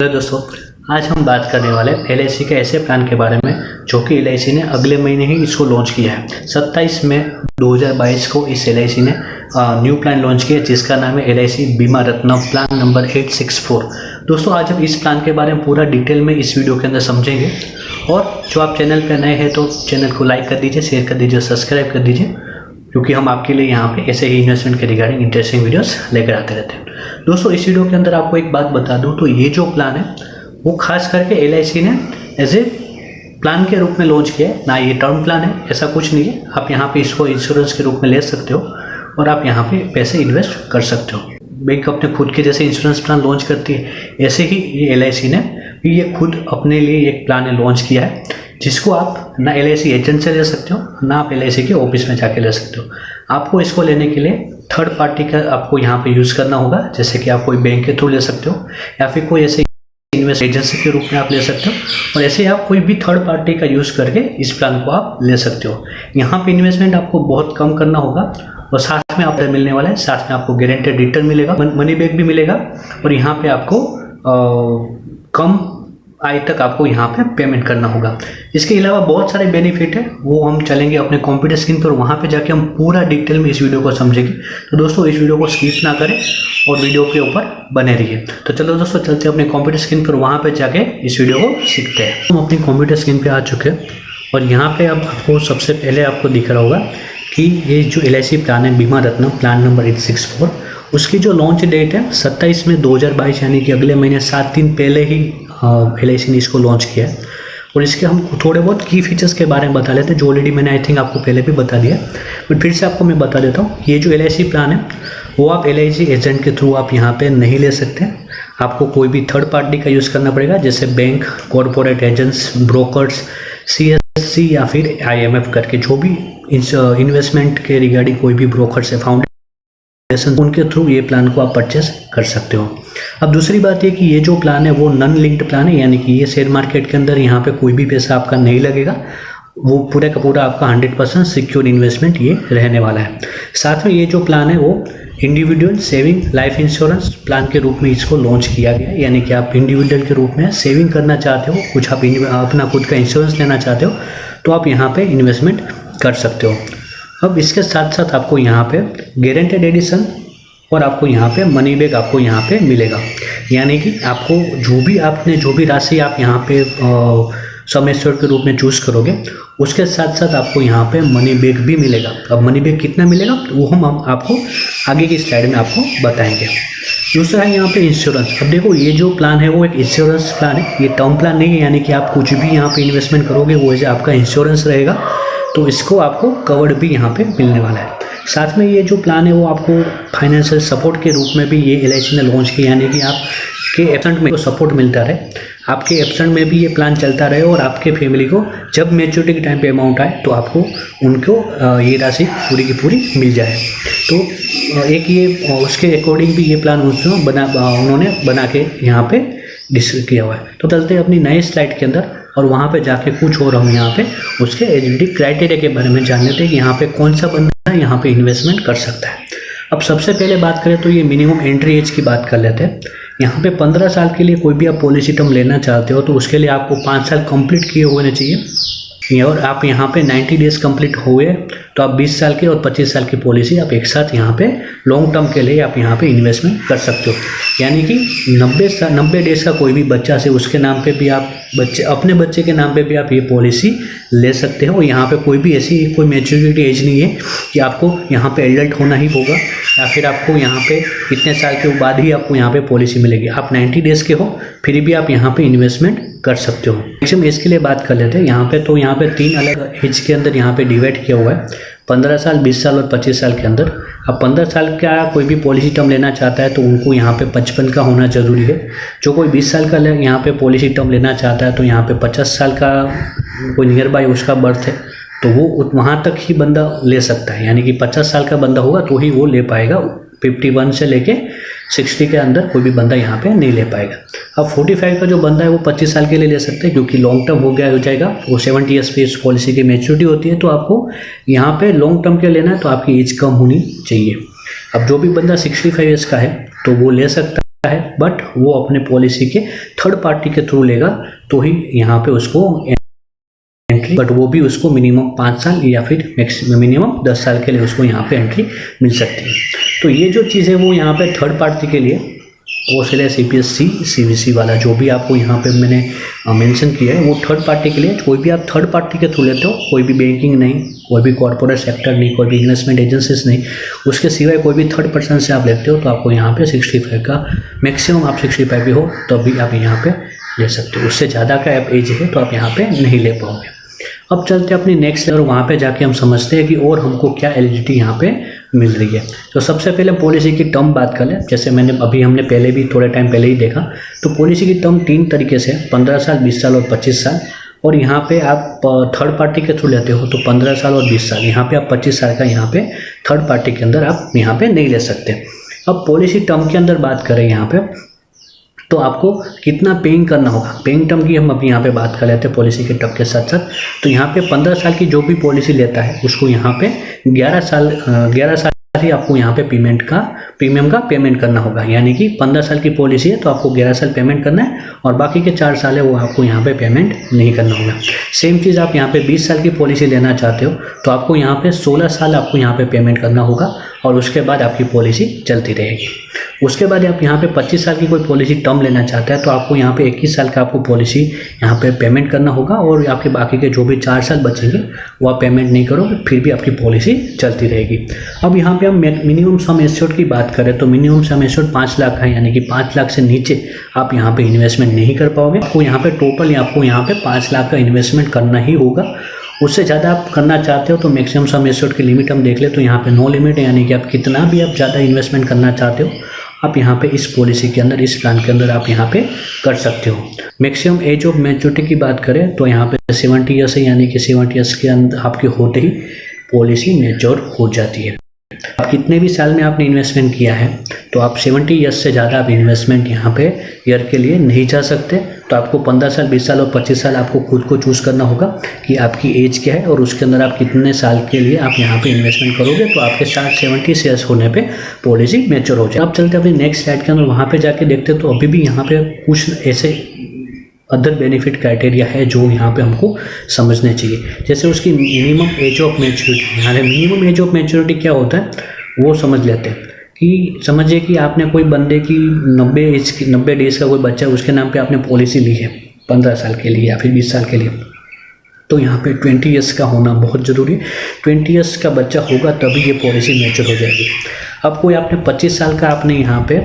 Hello दोस्तों, आज हम बात करने वाले एलआईसी के ऐसे प्लान के बारे में जो कि एलआईसी ने अगले महीने ही इसको लॉन्च किया है। 27 मई 2022 को इस एलआईसी ने न्यू प्लान लॉन्च किया जिसका नाम है एलआईसी बीमा रत्न प्लान नंबर 864। दोस्तों, आज हम इस प्लान के बारे में पूरा डिटेल में इस वीडियो के अंदर समझेंगे। और जो आप चैनल पर नए हैं तो चैनल को लाइक कर दीजिए, शेयर कर दीजिए, सब्सक्राइब कर दीजिए, क्योंकि हम आपके लिए यहाँ पे ऐसे ही इन्वेस्टमेंट के रिगार्डिंग इंटरेस्टिंग वीडियोस लेकर आते रहते हैं। दोस्तों, इस वीडियो के अंदर आपको एक बात बता दूं तो ये जो प्लान है वो खास करके एलआईसी ने एज ए प्लान के रूप में लॉन्च किया है, ना ये टर्म प्लान है, ऐसा कुछ नहीं है। आप यहाँ पे इसको इंश्योरेंस के रूप में ले सकते हो और आप यहाँ पे पैसे इन्वेस्ट कर सकते हो। बैंक अपने खुद के जैसे इंश्योरेंस प्लान लॉन्च करती है, ऐसे ही ये एलआईसी ने ये खुद अपने लिए एक प्लान लॉन्च किया है जिसको आप ना एलआईसी एजेंट से ले सकते हो, ना आप एलआईसी के ऑफिस में जाके ले सकते हो। आपको इसको लेने के लिए थर्ड पार्टी का आपको यहाँ पे यूज़ करना होगा, जैसे कि आप कोई बैंक के थ्रू ले सकते हो या फिर कोई ऐसे इन्वेस्ट एजेंसी के रूप में आप ले सकते हो, और ऐसे आप कोई भी थर्ड पार्टी का यूज़ करके इस प्लान को आप ले सकते हो। यहाँ पे इन्वेस्टमेंट आपको बहुत कम करना होगा और साथ में आपको मिलने वाला है, साथ में आपको गारंटेड रिटर्न मिलेगा, मनी बैक भी मिलेगा, और यहाँ पे आपको कम आय तक आपको यहाँ पे पेमेंट करना होगा। इसके अलावा बहुत सारे बेनिफिट है, वो हम चलेंगे अपने कंप्यूटर स्क्रीन पर, वहाँ पे जाके हम पूरा डिटेल में इस वीडियो को समझेंगे। तो दोस्तों, इस वीडियो को स्किप ना करें और वीडियो के ऊपर बने रहिए। तो चलो दोस्तों, चलते हैं अपने कंप्यूटर स्क्रीन पर, वहाँ पे जाके इस वीडियो को सीखते हैं। हम अपनी कंप्यूटर स्क्रीन पर आ चुके हैं और यहाँ पर अब आपको सबसे पहले आपको दिख रहा होगा कि ये जो एलआईसी प्लान है बीमा रत्न प्लान नंबर 864, उसकी जो लॉन्च डेट है 27 मई 2022, यानी कि अगले महीने 7 दिन पहले ही एलआईसी ने इसको लॉन्च किया है। और इसके हम थोड़े बहुत की फीचर्स के बारे में बता लेते हैं, जो ऑलरेडी मैंने आई थिंक आपको पहले भी बता दिया, बट फिर से आपको मैं बता देता हूँ। ये जो एलआईसी प्लान है वो आप एलआईसी एजेंट के थ्रू आप यहाँ पे नहीं ले सकते। आपको कोई भी थर्ड पार्टी का यूज़ करना पड़ेगा, जैसे bank, corporate agents, brokers, CSC या फिर IMF करके जो भी इन्वेस्टमेंट के रिगार्डिंग कोई भी ब्रोकर्स है, फाउंडेशन, उनके थ्रू ये प्लान को आप परचेस कर सकते हो। अब दूसरी बात ये कि ये जो प्लान है वो नॉन लिंक्ड प्लान है, यानी कि ये शेयर मार्केट के अंदर यहाँ पे कोई भी पैसा आपका नहीं लगेगा। वो पूरा का पूरा आपका 100% सिक्योर इन्वेस्टमेंट ये रहने वाला है। साथ में ये जो प्लान है वो individual saving life insurance plan के रूप में इसको लॉन्च किया गया है, यानी कि आप इंडिविजुअल के रूप में सेविंग करना चाहते हो, कुछ आप अपना खुद का इंश्योरेंस लेना चाहते हो तो आप यहाँ पे इन्वेस्टमेंट कर सकते हो। अब इसके साथ साथ आपको यहाँ पे गारंटेड एडिशन और आपको यहाँ पे मनी बैक आपको यहाँ पे मिलेगा, यानी कि आपको जो भी राशि आप यहाँ पे सम एश्योर्ड के रूप में चूज़ करोगे, उसके साथ साथ आपको यहाँ पे मनी बैक भी मिलेगा। अब मनी बैक कितना मिलेगा वो हम आपको आगे की स्लाइड में आपको बताएंगे। दूसरा है यहाँ पे इंश्योरेंस। अब देखो, ये जो प्लान है वो एक इंश्योरेंस प्लान है, ये टर्म प्लान नहीं है, यानी कि आप कुछ भी यहाँ पे इन्वेस्टमेंट करोगे वो आपका इंश्योरेंस रहेगा, तो इसको आपको कवर्ड भी यहाँ पे मिलने वाला है। साथ में ये जो प्लान है वो आपको फाइनेंशियल सपोर्ट के रूप में भी ये एलआईसी ने लॉन्च किया, यानी कि आपके एब्सेंट में सपोर्ट मिलता रहे, आपके एब्सेंट में भी ये प्लान चलता रहे और आपके फैमिली को जब मैच्योरिटी के टाइम पे अमाउंट आए तो आपको उनको ये राशि पूरी की पूरी मिल जाए। तो एक ये उसके अकॉर्डिंग भी ये प्लान उन्होंने बना के यहाँ पे डिस्कस किया हुआ है। तो चलते हैं अपनी नई स्लाइड के अंदर और वहाँ पे जाके कुछ और हम यहाँ पे उसके एलिजिबिलिटी क्राइटेरिया के बारे में जान लेते हैं कि यहाँ पे कौन सा बंदा यहाँ पे इन्वेस्टमेंट कर सकता है। अब सबसे पहले बात करें तो ये मिनिमम एंट्री एज की बात कर लेते हैं। यहाँ पे 15 साल के लिए कोई भी आप पॉलिसी टर्म लेना चाहते हो तो उसके लिए आपको 5 साल कंप्लीट किए होने चाहिए, और आप यहाँ पे 90 डेज कंप्लीट हुए तो आप 20 साल की और 25 साल की पॉलिसी आप एक साथ यहाँ पे लॉन्ग टर्म के लिए आप यहाँ पे इन्वेस्टमेंट कर सकते हो। यानी कि 90 डेज का कोई भी बच्चा से उसके नाम पे भी आप अपने बच्चे के नाम पे भी आप ये पॉलिसी ले सकते हो। यहाँ पे कोई भी ऐसी कोई मैच्योरिटी एज नहीं है कि आपको यहाँ पे एडल्ट होना ही होगा या फिर आपको यहाँ पे इतने साल के बाद ही आपको यहाँ पे पॉलिसी मिलेगी। आप 90 डेज के हो फिर भी आप यहाँ पे इन्वेस्टमेंट कर सकते हो। मैक्सिमम एज के लिए बात कर लेते हैं यहाँ पे, तो यहाँ पे 3 अलग एज के अंदर यहाँ पे डिवाइड किया हुआ है, 15 साल, 20 साल और 25 साल के अंदर। अब 15 साल का कोई भी पॉलिसी टर्म लेना चाहता है तो उनको यहाँ पे 55 का होना जरूरी है। जो कोई 20 साल का यहाँ पे पॉलिसी टर्म लेना चाहता है तो यहाँ पे 50 साल का कोई नियर बाय उसका बर्थ है तो वो वहाँ तक ही बंदा ले सकता है, यानी कि 50 साल का बंदा होगा तो ही वो ले पाएगा। 51 से लेके 60 के अंदर कोई भी बंदा यहाँ पे नहीं ले पाएगा। अब 45 का जो बंदा है वो 25 साल के लिए ले सकते हैं, क्योंकि लॉन्ग टर्म हो जाएगा। वो 70 ईयर्स पे इस पॉलिसी की मैच्योरिटी होती है, तो आपको यहाँ पे लॉन्ग टर्म के लेना है तो आपकी एज कम होनी चाहिए। अब जो भी बंदा 65 ईयर्स का है तो वो ले सकता है। है, बट वो अपने पॉलिसी के थर्ड पार्टी के थ्रू लेगा तो ही यहाँ पे उसको एंट्री, बट वो भी उसको मिनिमम 5 साल या फिर मैक्सिमम मिनिमम 10 साल के लिए उसको यहाँ पे एंट्री मिल सकती है। तो ये जो चीज़ है वो यहाँ पे थर्ड पार्टी के लिए वो CPSC CVC वाला जो भी आपको यहाँ पे मैंने मेंशन किया है वो थर्ड पार्टी के लिए। कोई भी आप थर्ड पार्टी के थ्रू लेते हो, कोई भी बैंकिंग नहीं, कोई भी कॉर्पोरेट सेक्टर नहीं, कोई भी इन्वेस्टमेंट एजेंसीज नहीं, उसके सिवाय कोई भी थर्ड पर्सन से आप लेते हो तो आपको यहाँ पे 65 का मैक्सिमम, आप 65 भी हो तब भी आप यहाँ पे ले सकते हो। उससे ज़्यादा का आप एज है तो आप यहाँ पे नहीं ले पाओगे। अब चलते हैं अपनी नेक्स्ट लेवल, वहाँ पे जाके हम समझते हैं कि और हमको क्या एलिजिबिलिटी यहाँ पे मिल रही है। तो सबसे पहले पॉलिसी की टर्म बात कर लें। जैसे हमने पहले भी थोड़े टाइम पहले ही देखा, तो पॉलिसी की टर्म 3 तरीके से 15 साल, 20 साल और 25 साल। और यहाँ पे आप थर्ड पार्टी के थ्रू लेते हो तो 15 साल और 20 साल, यहाँ पे आप 25 साल का यहाँ पे थर्ड पार्टी के अंदर आप यहाँ पे नहीं ले सकते। अब पॉलिसी टर्म के अंदर बात करें यहाँ पे, तो आपको कितना पेइंग करना होगा, पेइंग टर्म की हम अभी यहाँ पे बात कर लेते हैं पॉलिसी के टर्म के साथ साथ। तो यहाँ पे 15 साल की जो भी पॉलिसी लेता है उसको यहाँ पे 11 साल ही आपको यहाँ पे प्रीमियम का पेमेंट करना होगा। यानी कि 15 साल की पॉलिसी है तो आपको 11 साल पेमेंट करना है और बाकी के 4 साल है वो आपको यहाँ पे पेमेंट नहीं करना होगा। सेम चीज़ आप यहाँ पे 20 साल की पॉलिसी लेना चाहते हो तो आपको यहाँ पे 16 साल आपको यहाँ पे पेमेंट करना होगा और उसके बाद आपकी पॉलिसी चलती रहेगी। उसके बाद आप यहाँ पे 25 साल की कोई पॉलिसी टर्म लेना चाहता है तो आपको यहाँ पे 21 साल का आपको पॉलिसी यहाँ पे पेमेंट करना होगा और आपके बाकी के जो भी 4 साल बचेंगे वो आप पेमेंट नहीं करोगे, फिर भी आपकी पॉलिसी चलती रहेगी। अब यहाँ पे हम मिनिमम सम एश्योर्ड की बात करें तो मिनिमम सम एश्योर्ड 5 लाख है, यानी कि 5 लाख से नीचे आप यहाँ पे इन्वेस्टमेंट नहीं कर पाओगे। आपको यहाँ पे टोटल आपको यहाँ पे 5 लाख का इन्वेस्टमेंट करना ही होगा। उससे ज़्यादा आप करना चाहते हो तो मैक्सिमम सम एश्योर्ड की लिमिट हम देख ले तो यहाँ पे नो लिमिट है, यानी कि आप कितना भी आप ज़्यादा इन्वेस्टमेंट करना चाहते हो आप यहाँ पे इस पॉलिसी के अंदर, इस प्लान के अंदर आप यहाँ पे कर सकते हो। मैक्सिमम एज ऑफ मैच्योरिटी की बात करें तो यहाँ पे 70 ईयर्स है, यानी कि 70 ईयर्स के अंदर आपके होते ही पॉलिसी मैच्योर हो जाती है। आप कितने भी साल में आपने इन्वेस्टमेंट किया है तो आप 70 ईयर्स से ज़्यादा आप इन्वेस्टमेंट यहाँ पे ईयर के लिए नहीं जा सकते। तो आपको 15 साल, 20 साल और 25 साल आपको खुद को चूज़ करना होगा कि आपकी एज क्या है और उसके अंदर आप कितने साल के लिए आप यहाँ पे इन्वेस्टमेंट करोगे तो आपके साथ 70 ईयर्स होने पे पॉलिसी मैच्योर हो जाए। अब चलते अपनी नेक्स्ट स्लाइड के अंदर, वहाँ पे जाके देखते तो अभी भी यहाँ पे कुछ ऐसे अदर बेनिफिट क्राइटेरिया है जो यहाँ पे हमको समझने चाहिए। जैसे उसकी मिनिमम एज ऑफ मैच्योरिटी, यहाँ मिनिमम एज ऑफ मैच्योरिटी क्या होता है वो समझ लेते हैं। कि समझिए कि आपने कोई बंदे की 90 डेज़ का कोई बच्चा उसके नाम पे आपने पॉलिसी ली है 15 साल के लिए या फिर 20 साल के लिए, तो यहाँ पे 20 ईयर्स का होना बहुत ज़रूरी है। 20 ईयर्स का बच्चा होगा तभी ये पॉलिसी मैच्योर हो जाएगी। अब कोई आपने 25 साल का आपने यहाँ पे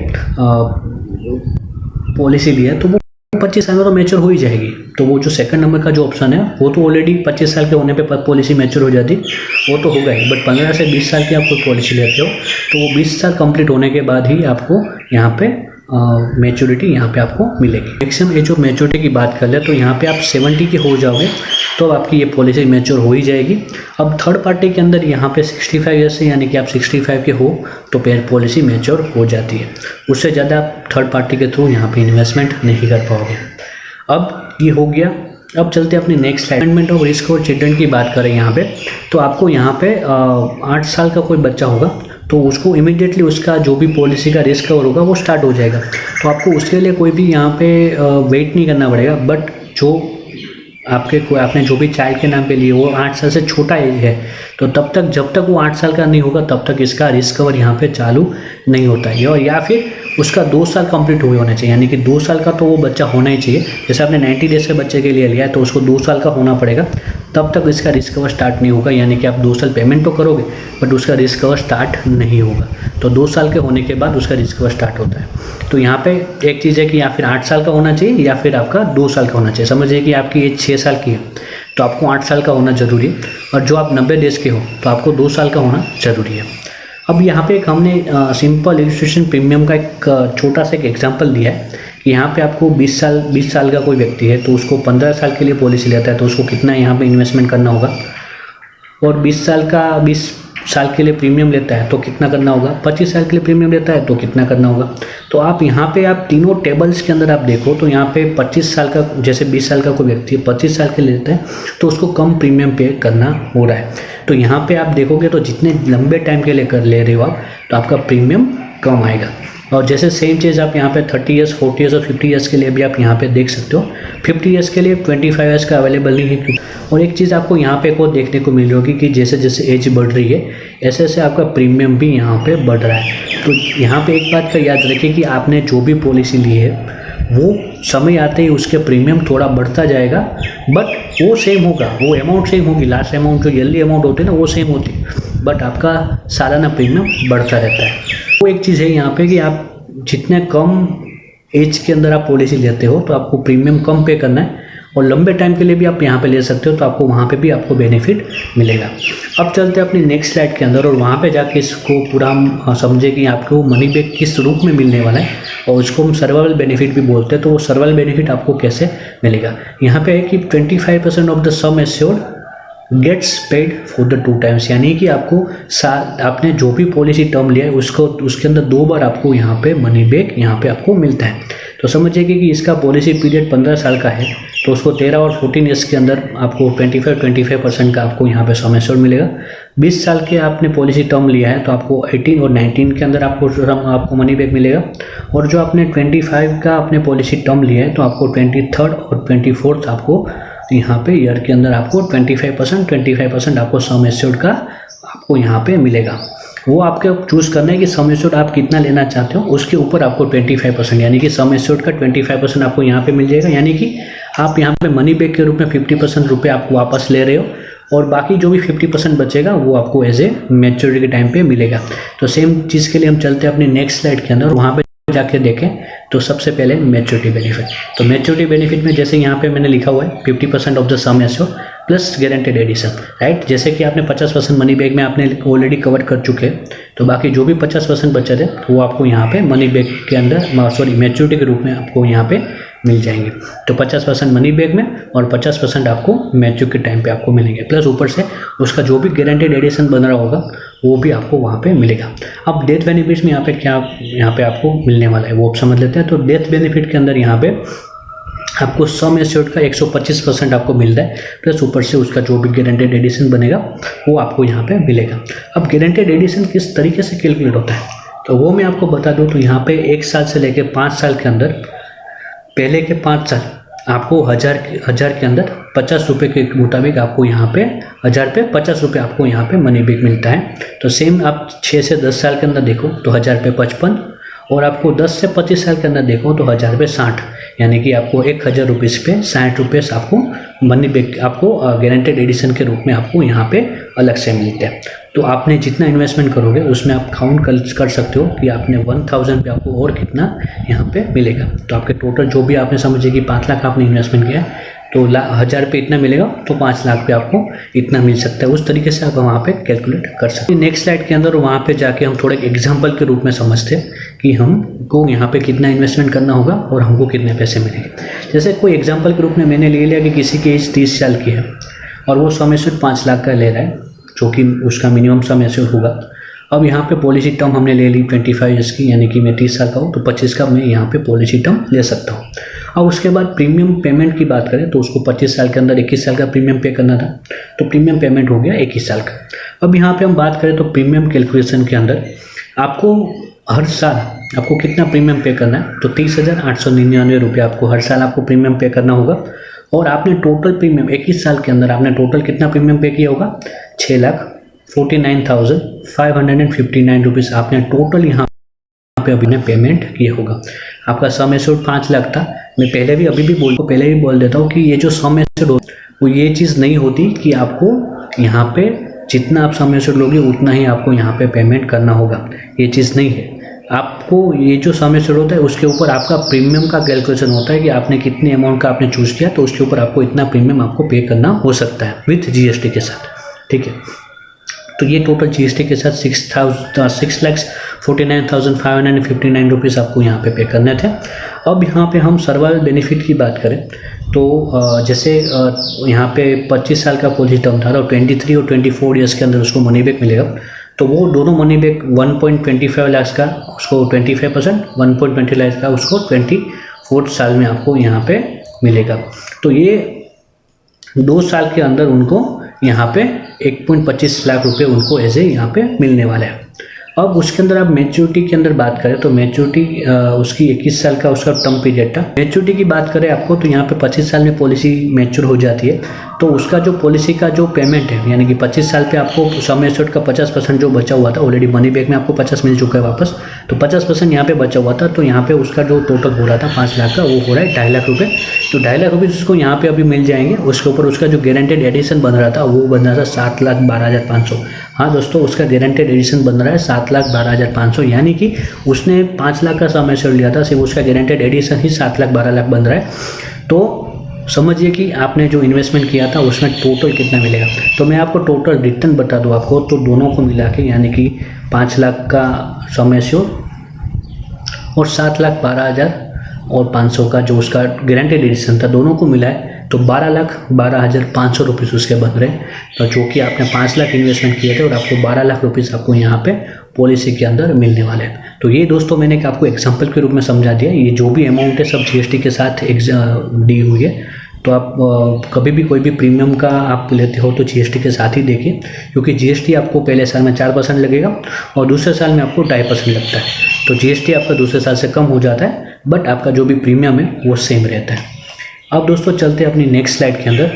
पॉलिसी लिया है तो वो 25 साल में तो मैच्योर हो ही जाएगी। तो वो जो सेकंड नंबर का जो ऑप्शन है वो तो ऑलरेडी 25 साल के होने पे पॉलिसी मैच्योर हो जाती, वो तो होगा ही। बट 15 से 20 साल की आप कोई पॉलिसी लेते हो तो वो 20 साल कंप्लीट होने के बाद ही आपको यहाँ पे मैच्योरिटी यहाँ पे आपको मिलेगी। मैक्सिमम एज ऑफ मैच्योरिटी की बात कर ले तो यहाँ पे आप 70 के हो जाओगे तो आपकी ये पॉलिसी मैच्योर हो ही जाएगी। अब थर्ड पार्टी के अंदर यहाँ पे 65 ईयर्स से, यानी कि आप 65 के हो तो फिर पॉलिसी मैच्योर हो जाती है। उससे ज़्यादा आप थर्ड पार्टी के थ्रू यहाँ पे इन्वेस्टमेंट नहीं कर पाओगे। अब ये हो गया। अब चलते हैं अपनी next slide, management of risk और चिल्ड्रन की बात करें यहाँ पे, तो आपको यहाँ पे 8 साल का कोई बच्चा होगा तो उसको इमीडिएटली उसका जो भी पॉलिसी का रिस्क कवर होगा वो स्टार्ट हो जाएगा। तो आपको उसके लिए कोई भी यहाँ पे वेट नहीं करना पड़ेगा। बट जो आपने जो भी चाइल्ड के नाम पे लिए वो 8 साल से छोटा एज है तो तब तक, जब तक वो 8 साल का नहीं होगा तब तक इसका रिस्क कवर यहाँ पे चालू नहीं होता है। और या फिर उसका 2 साल कंप्लीट हुए होना चाहिए, यानी कि 2 साल का तो वो बच्चा होना ही चाहिए। जैसे आपने 90 डेज के बच्चे के लिए लिया है तो उसको 2 साल का होना पड़ेगा, तब तक इसका रिस्क कवर स्टार्ट नहीं होगा। यानी कि आप 2 साल पेमेंट तो करोगे बट उसका रिस्क कवर स्टार्ट नहीं होगा। तो 2 साल के होने के बाद उसका रिस्क कवर स्टार्ट होता है। तो यहाँ पे एक चीज़ है कि या फिर 8 साल का होना चाहिए या फिर आपका 2 साल का होना चाहिए। समझिए कि आपकी एज 6 साल की है तो आपको 8 साल का होना ज़रूरी है, और जो आप 90 डेज के हो तो आपको 2 साल का होना ज़रूरी है। अब यहाँ पे एक हमने सिंपल इलस्ट्रेशन प्रीमियम का एक छोटा सा एक एग्जांपल दिया है कि यहाँ पे आपको 20 साल का कोई व्यक्ति है तो उसको 15 साल के लिए पॉलिसी लेता है तो उसको कितना यहाँ पे इन्वेस्टमेंट करना होगा, और 20 साल के लिए प्रीमियम लेता है तो कितना करना होगा, 25 साल के लिए प्रीमियम लेता है तो कितना करना होगा। तो आप यहाँ पे आप तीनों टेबल्स के अंदर आप देखो तो यहाँ पे 25 साल का, जैसे 20 साल का कोई व्यक्ति 25 साल के लिए लेता है तो उसको कम प्रीमियम पे करना हो रहा है। तो यहाँ पे आप देखोगे तो जितने लंबे टाइम के लिए ले रहे हो आप तो आपका प्रीमियम कम आएगा। और जैसे सेम चीज़ आप यहाँ पे 30 ईयर्स, 40 ईयर्स और 50 ईयर्स के लिए भी आप यहाँ पे देख सकते हो। 50 ईयर्स के लिए 25 ईयर्स का अवेलेबल नहीं है। और एक चीज़ आपको यहाँ पे को देखने को मिल रही होगी कि जैसे जैसे एज बढ़ रही है ऐसे ऐसे आपका प्रीमियम भी यहाँ पे बढ़ रहा है। तो यहाँ पे एक बात का याद रखिए कि आपने जो भी पॉलिसी ली है वो समय आते ही उसके प्रीमियम थोड़ा बढ़ता जाएगा, बट वो सेम होगा, वो अमाउंट सेम होगी। लास्ट अमाउंट जो ईयरली अमाउंट होती है ना वो सेम होती है, बट आपका सालाना प्रीमियम बढ़ता रहता है। वो एक चीज़ है यहाँ पे कि आप जितने कम एज के अंदर आप पॉलिसी लेते हो तो आपको प्रीमियम कम पे करना है, और लंबे टाइम के लिए भी आप यहाँ पे ले सकते हो तो आपको वहाँ पे भी आपको बेनिफिट मिलेगा। अब चलते हैं अपनी नेक्स्ट स्लाइड के अंदर और वहाँ पे जाके इसको पूरा हम समझे कि आपको मनी बैक किस रूप में मिलने वाला है, और उसको हम सर्वाइवल बेनिफिट भी बोलते हैं। तो वो सर्वाइवल बेनिफिट आपको कैसे मिलेगा, यहाँ पे है कि 25% of the sum assured gets paid for the 2 times, यानी कि आपको आपने जो भी पॉलिसी टर्म लिया है उसको उसके अंदर 2 बार आपको यहाँ पे मनी बैक यहाँ पे आपको मिलता है। तो समझिए कि इसका पॉलिसी पीरियड 15 साल का है तो उसको 13 और 14 ईयर्स के अंदर आपको 25% का आपको यहाँ पे सम एश्योर्ड मिलेगा। 20 साल के आपने पॉलिसी टर्म लिया है तो आपको 18 और 19 के अंदर आपको मनी बैक मिलेगा। और जो आपने 25 का आपने पॉलिसी टर्म लिया है तो आपको 23 और 24 आपको यहाँ पे ईयर के अंदर आपको 25% आपको सम एश्योर्ड का आपको यहाँ पे मिलेगा। वो आपके चूज़ करना है कि सम एश्योर्ड आप कितना लेना चाहते हो, उसके ऊपर आपको 25% यानी कि सम एश्योर्ड का 25% आपको यहाँ पे मिल जाएगा। यानी कि आप यहाँ पे मनी बैक के रूप में 50% रुपये आप वापस ले रहे हो, और बाकी जो भी 50% बचेगा वो आपको एज ए मैच्योरिटी के टाइम पे मिलेगा। तो सेम चीज़ के लिए हम चलते हैं अपनी नेक्स्ट स्लाइड के अंदर, वहाँ पे जाके देखें तो सबसे पहले मैच्योरिटी बेनिफिट। तो मैच्योरिटी बेनिफिट में जैसे यहाँ पे मैंने लिखा हुआ है 50% of the sum assured plus guaranteed addition, right. जैसे कि आपने 50% मनी बैक में आपने ऑलरेडी कवर कर चुके हैं, तो बाकी जो भी 50% बचे थे वो आपको यहाँ पे मनी बैक के अंदर मैच्योरिटी के रूप में आपको यहाँ पे मिल जाएंगे। तो 50% मनी बैक में और 50% आपको मैच्योर के टाइम पे आपको मिलेंगे, प्लस ऊपर से उसका जो भी गारंटेड एडिशन बन रहा होगा वो भी आपको वहाँ पे मिलेगा। अब डेथ बेनिफिट्स में यहाँ पे क्या यहाँ पे आपको मिलने वाला है वो आप समझ लेते हैं। तो डेथ बेनिफिट के अंदर यहाँ पे आपको सम एश्योर्ड का 125% आपको मिल रहा है, प्लस ऊपर से उसका जो भी गारंटेड एडिशन बनेगा वो आपको यहाँ पे मिलेगा। अब गारंटेड एडिशन किस तरीके से कैलकुलेट होता है तो वो मैं आपको बता दूँ। तो यहाँ पे 1 साल से लेके 5 साल के अंदर, पहले के 5 साल आपको हजार के अंदर 50 रुपये के मुताबिक आपको यहाँ पे 1000 पे 50 रुपये आपको यहाँ पे मनी बैक मिलता है। तो सेम आप 6 से 10 साल के अंदर देखो तो 1000 पे 55, और आपको 10 से 25 साल के अंदर देखो तो 1000 पे 60, यानी कि आपको 1000 रुपीज़ पे 60 रुपये आपको मनी बैक आपको गारंटेड एडिशन के रूप में आपको यहाँ पे अलग से मिलते हैं। तो आपने जितना इन्वेस्टमेंट करोगे उसमें आप काउंट कर सकते हो कि आपने 1000 पे आपको और कितना यहाँ पे मिलेगा। तो आपके टोटल जो भी आपने समझिए कि 5 लाख आपने इन्वेस्टमेंट किया है तो 1000 पे इतना मिलेगा, तो 5 लाख पे आपको इतना मिल सकता है। उस तरीके से आप वहाँ पे कैलकुलेट कर सकते हैं। नेक्स्ट स्लाइड के अंदर वहाँ पे जाके हम थोड़े एग्जांपल के रूप में समझते हैं कि हमको यहाँ पे कितना इन्वेस्टमेंट करना होगा और हमको कितने पैसे मिलेंगे। जैसे कोई एग्जाम्पल के रूप में मैंने ले लिया कि किसी की एज 30 साल की है और वो सम एश्योर्ड 5 लाख का ले रहा है, जो कि उसका मिनिमम सम एश्योर्ड होगा। अब यहाँ पे पॉलिसी टर्म हमने ले ली 25 ईयर्स की, यानी कि मैं 30 साल का हूँ तो 25 का मैं यहाँ पे पॉलिसी टर्म ले सकता हूँ। अब उसके बाद प्रीमियम पेमेंट की बात करें तो उसको 25 साल के अंदर 21 साल का प्रीमियम पे करना था, तो प्रीमियम पेमेंट हो गया 21 साल का। अब यहाँ पे हम बात करें तो प्रीमियम कैलकुलेशन के अंदर आपको हर साल आपको कितना प्रीमियम पे करना है, तो 30,899 रुपये आपको हर साल आपको प्रीमियम पे करना होगा। और आपने टोटल प्रीमियम 21 साल के अंदर आपने टोटल कितना प्रीमियम पे किया होगा, 6,49,559 रुपीज़ आपने टोटल यहाँ पे अभी ने पेमेंट किया होगा। आपका सम एश्योर्ड 5 लाख था। मैं पहले भी बोल देता हूँ कि ये जो सम एश्योर्ड हो वो ये चीज़ नहीं होती कि आपको यहाँ पे जितना आप सम एश्योर्ड लोगे उतना ही आपको यहाँ पे पेमेंट करना होगा, ये चीज़ नहीं है। आपको ये जो सम एश्योर्ड होता है उसके ऊपर आपका प्रीमियम का कैलकुलेशन होता है कि आपने कितने अमाउंट का आपने चूज़ किया तो उसके ऊपर आपको इतना प्रीमियम आपको पे करना हो सकता है विथ जीएसटी के साथ, ठीक है। तो ये टोटल जीएसटी के साथ 6,49,559 रुपीज़ आपको यहाँ पे करने थे। अब यहाँ पे हम सर्वाइवल बेनिफिट की बात करें तो जैसे यहाँ पे 25 साल का पॉलिसी टर्म था तो 23 और 24 ईयर्स के अंदर उसको मनी बैक मिलेगा। तो वो दोनों मनी बैक 1.25 लाख का उसको 25%, 1.20 लाख का उसको 24 साल में आपको यहाँ पे मिलेगा। तो ये 2 साल के अंदर उनको यहाँ पे 1.25 लाख रुपए उनको ऐसे यहाँ पे मिलने वाले हैं। अब उसके अंदर आप मैच्योरिटी के अंदर बात करें तो मैच्योरिटी उसकी 21 साल का उसका टर्म पीरियड था। मैच्योरिटी की बात करें आपको तो यहाँ पे 25 साल में पॉलिसी मैच्योर हो जाती है, तो उसका जो पॉलिसी का जो पेमेंट है यानी कि 25 साल पे आपको सम एश्योर्ड का 50% जो बचा हुआ था, ऑलरेडी मनी बैक में आपको 50 मिल चुका है वापस, तो 50% यहाँ पे बचा हुआ था, तो यहाँ पे उसका जो टोटल हो रहा था 5 लाख का वो हो रहा है 2.5 लाख रुपये। तो 2.5 लाख रुपये उसको यहाँ पे अभी मिल जाएंगे। उसके ऊपर उसका जो गारंटेड एडिशन बन रहा था वो बन रहा था 7,12,500। हाँ दोस्तों, उसका गारंटेड एडिशन बन रहा है 7,12,500, यानी कि उसने 5 लाख का सम एश्योर्ड लिया था, सिर्फ उसका गारंटेड एडिशन ही 7,12,00,000 बन रहा है। तो समझिए कि आपने जो इन्वेस्टमेंट किया था उसमें टोटल कितना मिलेगा। तो मैं आपको टोटल रिटर्न बता दूं आपको, तो दोनों को मिला के यानी कि 5 लाख का सम एश्योर्ड और 7,12,500 का जो उसका गारंटेड एडिशन था, दोनों को मिला है तो 12,12,500 रुपीज़ उसके बन रहे हैं। तो जो कि आपने 5 लाख इन्वेस्टमेंट किए थे और आपको 12 लाख रुपीज़ आपको यहाँ पे पॉलिसी के अंदर मिलने वाले हैं। तो ये दोस्तों मैंने आपको एग्जांपल के रूप में समझा दिया। ये जो भी अमाउंट है सब जीएसटी के साथ दी हुई है। तो आप कभी भी कोई भी प्रीमियम का आप लेते हो तो जीएसटी के साथ ही देखिए, क्योंकि जीएसटी आपको पहले साल में 4% लगेगा और दूसरे साल में आपको 2.5% लगता है। तो जीएसटी आपका दूसरे साल से कम हो जाता है, बट आपका जो भी प्रीमियम है वो सेम रहता है। अब दोस्तों चलते हैं अपनी नेक्स्ट स्लाइड के अंदर,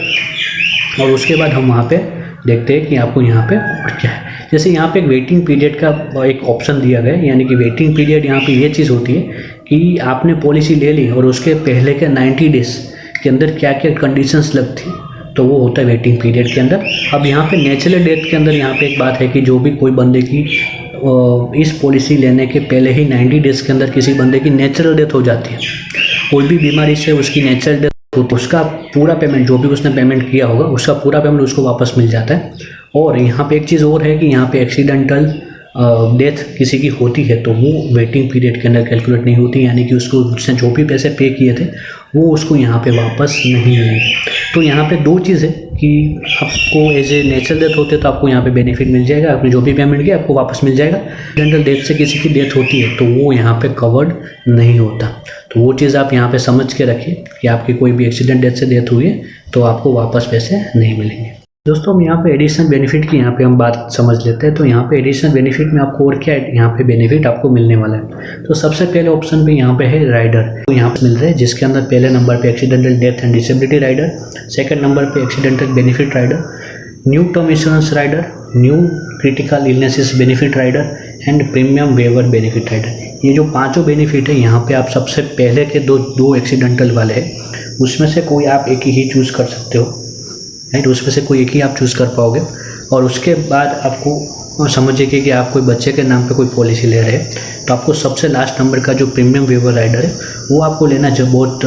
और उसके बाद हम वहाँ पे देखते हैं कि आपको यहाँ पे और क्या है। जैसे यहाँ पे एक वेटिंग पीरियड का एक ऑप्शन दिया गया है, यानी कि वेटिंग पीरियड यहाँ पे ये चीज़ होती है कि आपने पॉलिसी ले ली और उसके पहले के 90 डेज के अंदर क्या क्या कंडीशंस लगती, तो वो होता है वेटिंग पीरियड के अंदर। अब यहाँ पे नेचुरल डेथ के अंदर यहाँ पे एक बात है कि जो भी कोई बंदे की इस पॉलिसी लेने के पहले ही 90 डेज के अंदर किसी बंदे की नेचुरल डेथ हो जाती है, कोई भी बीमारी से उसकी नेचुरल डेथ होती है, उसका पूरा पेमेंट जो भी उसने पेमेंट किया होगा उसका पूरा पेमेंट उसको वापस मिल जाता है। और यहाँ पे एक चीज़ और है कि यहाँ पे एक्सीडेंटल डेथ किसी की होती है तो वो वेटिंग पीरियड के अंदर कैलकुलेट नहीं होती, यानी कि उसको उसने जो भी पैसे पे किए थे वो उसको यहाँ पे वापस नहीं मिलेंगे। तो यहाँ पे दो चीज़ है कि आपको एज ए नेचुरल डेथ होते तो आपको यहाँ पे बेनिफिट मिल जाएगा, आपने जो भी पेमेंट किया आपको वापस मिल जाएगा। एक्सीडेंटल डेथ से किसी की डेथ होती है तो वो यहाँ पे कवर्ड नहीं होता। तो वो चीज़ आप यहाँ पे समझ के रखिए कि आपकी कोई भी एक्सीडेंट डेथ से डेथ हुई है तो आपको वापस पैसे नहीं मिलेंगे। दोस्तों हम यहाँ पे एडिशनल बेनिफिट की यहाँ पे हम बात समझ लेते हैं। तो यहाँ पे एडिशनल बेनिफिट में आपको और क्या यहाँ पे बेनिफिट आपको मिलने वाला है। तो सबसे पहले ऑप्शन पे यहाँ पे है राइडर, तो यहाँ पे मिल रहा है जिसके अंदर पहले नंबर पे accidental death and disability rider, second number पे accidental benefit rider, new term insurance rider, new critical illnesses benefit rider and premium waiver benefit rider. ये जो पाँचों बेनिफिट है यहाँ पे आप सबसे पहले के दो एक्सीडेंटल वाले हैं, उसमें से कोई आप एक ही चूज़ कर सकते हो, राइट। उसमें से कोई एक ही आप चूज़ कर पाओगे। और उसके बाद आपको समझिए कि आप कोई बच्चे के नाम पे कोई पॉलिसी ले रहे हैं तो आपको सबसे लास्ट नंबर का जो प्रीमियम वेवर राइडर है वो आपको लेना जो बहुत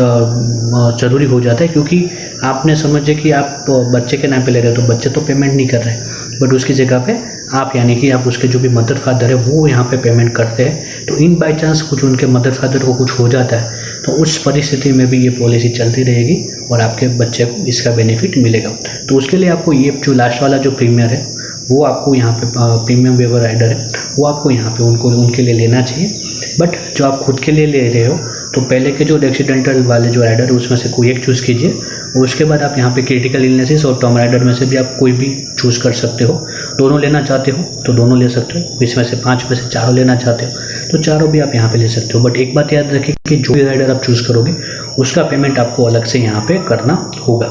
ज़रूरी हो जाता है, क्योंकि आपने समझिए कि आप बच्चे के नाम पे ले रहे हो तो बच्चे तो पेमेंट नहीं कर रहे हैं, बट उसकी जगह पे आप यानी कि आप उसके जो भी मदर फादर है वो यहाँ पे पेमेंट करते हैं। तो इन बाई चांस कुछ उनके मदर फादर को कुछ हो जाता है तो उस परिस्थिति में भी ये पॉलिसी चलती रहेगी और आपके बच्चे को इसका बेनिफिट मिलेगा। तो उसके लिए आपको ये जो लास्ट वाला जो प्रीमियर है वो आपको यहाँ पे प्रीमियम वेवर राइडर है वो आपको यहाँ पे उनके लिए लेना चाहिए। बट जो आप खुद के लिए ले रहे हो तो पहले के जो एक्सीडेंटल वाले जो राइडर है उसमें से कोई एक चूज़ कीजिए, और उसके बाद आप यहाँ पे क्रिटिकल इलनेसेस और टर्म राइडर में से भी आप कोई भी चूज़ कर सकते हो। दोनों लेना चाहते हो तो दोनों ले सकते हो, इसमें से 5 में से चारों लेना चाहते हो तो चारों भी आप यहाँ पे ले सकते हो। बट एक बात याद रखिए कि जो भी राइडर आप चूज़ करोगे उसका पेमेंट आपको अलग से यहाँ पे करना होगा।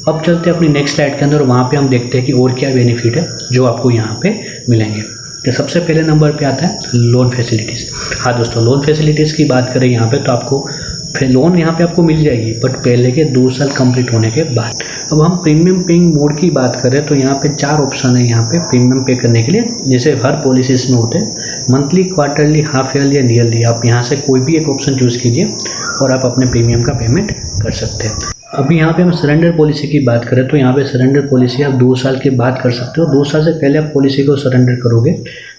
अब चलते हैं अपनी नेक्स्ट स्लाइड के अंदर, वहाँ पे हम देखते हैं कि और क्या बेनिफिट है जो आपको यहाँ पे मिलेंगे। तो सबसे पहले नंबर पे आता है लोन फैसिलिटीज़। हाँ दोस्तों, लोन फैसिलिटीज़ की बात करें यहाँ पे तो आपको फिर लोन यहाँ पे आपको मिल जाएगी, बट पहले के 2 साल कंप्लीट होने के बाद। अब हम प्रीमियम पेइंग मोड की बात करें तो यहाँ पे 4 ऑप्शन है यहाँ पे प्रीमियम पे करने के लिए, जैसे हर पॉलिसीज में होते हैं मंथली, क्वार्टरली, हाफ ईयरली या ईयरली। आप यहाँ से कोई भी एक ऑप्शन चूज़ कीजिए और आप अपने प्रीमियम का पेमेंट कर सकते हैं। अभी यहाँ पे हम सरेंडर पॉलिसी की बात करें तो यहाँ पे सरेंडर पॉलिसी आप 2 साल के बाद कर सकते हो। 2 साल से पहले आप पॉलिसी को सरेंडर करोगे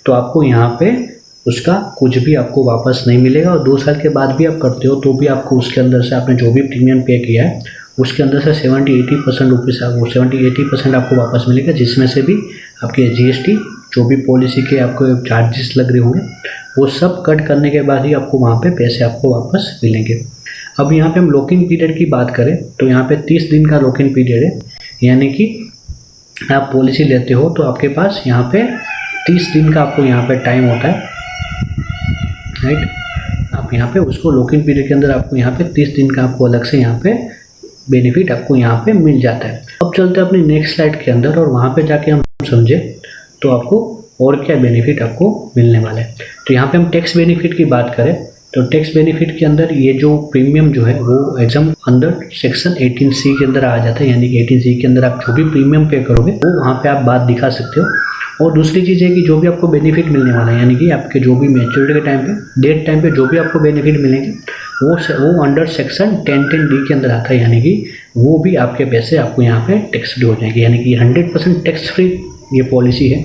तो आपको यहाँ पे उसका कुछ भी आपको वापस नहीं मिलेगा, और 2 साल के बाद भी आप करते हो तो भी आपको उसके अंदर से आपने जो भी प्रीमियम पे किया है उसके अंदर से 70-80% रुपीज़ आपको 70-80% आपको वापस मिलेगा, जिसमें से भी आपके जीएसटी जो भी पॉलिसी के आपको चार्जेस लग रहे होंगे वो सब कट करने के बाद ही आपको वहाँ पे पैसे आपको वापस मिलेंगे। अब यहाँ पे हम लॉकिंग पीरियड की बात करें तो यहाँ पे 30 दिन का लॉकिंग पीरियड है, यानी कि आप पॉलिसी लेते हो तो आपके पास यहाँ पे 30 दिन का आपको यहाँ पे टाइम होता है, राइट। आप यहाँ पे उसको लॉक इन पीरियड के अंदर आपको यहाँ पे 30 दिन का आपको अलग से यहाँ पे बेनिफिट आपको यहाँ पे मिल जाता है। अब चलते हैं अपनी नेक्स्ट स्लाइड के अंदर और वहाँ पे जाके हम समझे तो आपको और क्या बेनिफिट आपको मिलने वाला है। तो यहाँ पे हम टैक्स बेनिफिट की बात करें तो टैक्स बेनिफिट के अंदर ये जो प्रीमियम जो है वो एग्जाम अंडर सेक्शन 18C के अंदर आ जाता है, यानी कि 18C के अंदर आप जो भी प्रीमियम पे करोगे वो वहाँ पे आप बात दिखा सकते हो। और दूसरी चीज़ है कि जो भी आपको बेनिफिट मिलने वाला है, यानी कि आपके जो भी मैच्योरिटी के टाइम पे डेट टाइम पे जो भी आपको बेनिफिट मिलेंगे वो अंडर सेक्शन 1010D के अंदर आता है, यानी कि वो भी आपके पैसे आपको यहाँ पे टैक्स फ्री हो जाएंगे, यानी कि 100% टैक्स फ्री ये पॉलिसी है।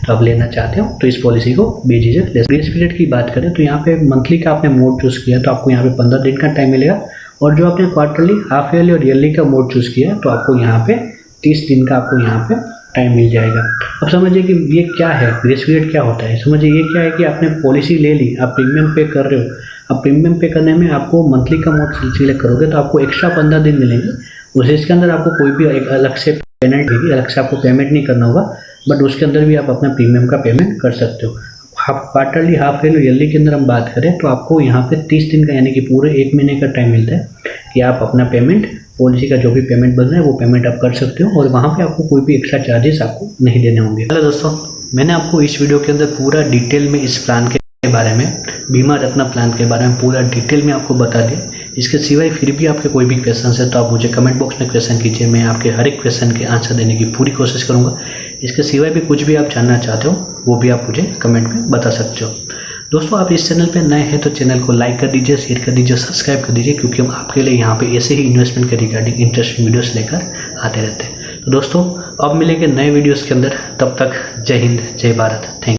तो आप लेना चाहते हो तो इस पॉलिसी को बेझिझक ले। ग्रेस पीरियड की बात करें तो यहाँ पे मंथली का आपने मोड चूज़ किया तो आपको यहाँ पे 15 दिन का टाइम मिलेगा, और जो आपने क्वार्टरली, हाफ ईयरली और ईयरली का मोड चूज़ किया तो आपको यहाँ पे 30 दिन का आपको यहाँ पे टाइम मिल जाएगा। अब समझिए कि ये क्या है, ग्रेस पीरियड क्या होता है। समझिए ये क्या है कि आपने पॉलिसी ले ली, आप प्रीमियम पे कर रहे हो। अब प्रीमियम पे करने में आपको मंथली का मोड सिलेक्ट करोगे तो आपको एक्स्ट्रा 15 दिन मिलेंगे। उसके अंदर आपको कोई भी एक अलग से पेमेंट देगी, अलग से आपको पेमेंट नहीं करना होगा, बट उसके अंदर भी आप अपना प्रीमियम का पेमेंट कर सकते हो। क्वार्टरली, हाफ ईयरली के अंदर हम बात करें तो आपको यहाँ पे 30 दिन का यानी कि पूरे 1 महीने का टाइम मिलता है कि आप अपना पेमेंट, पॉलिसी का जो भी पेमेंट बन रहा है वो पेमेंट आप कर सकते हो, और वहाँ पे आपको कोई भी एक्स्ट्रा चार्जेस आपको नहीं देने होंगे। हेलो दोस्तों, मैंने आपको इस वीडियो के अंदर पूरा डिटेल में इस प्लान के बारे में, बीमा रत्न प्लान के बारे में पूरा डिटेल में आपको बता दिया। इसके सिवाय फिर भी आपके कोई भी क्वेश्चन है तो आप मुझे कमेंट बॉक्स में क्वेश्चन कीजिए, मैं आपके हर एक क्वेश्चन के आंसर देने की पूरी कोशिश करूँगा। इसके सिवाय भी कुछ भी आप जानना चाहते हो वो भी आप मुझे कमेंट में बता सकते हो। दोस्तों, आप इस चैनल पे नए हैं तो चैनल को लाइक कर दीजिए, शेयर कर दीजिए, सब्सक्राइब कर दीजिए, क्योंकि हम आपके लिए यहाँ पे ऐसे ही इन्वेस्टमेंट के रिगार्डिंग इंटरेस्टिंग वीडियोस लेकर आते रहते हैं। तो दोस्तों, अब मिलेंगे नए वीडियोस के अंदर, तब तक जय हिंद, जय भारत, थैंक यू।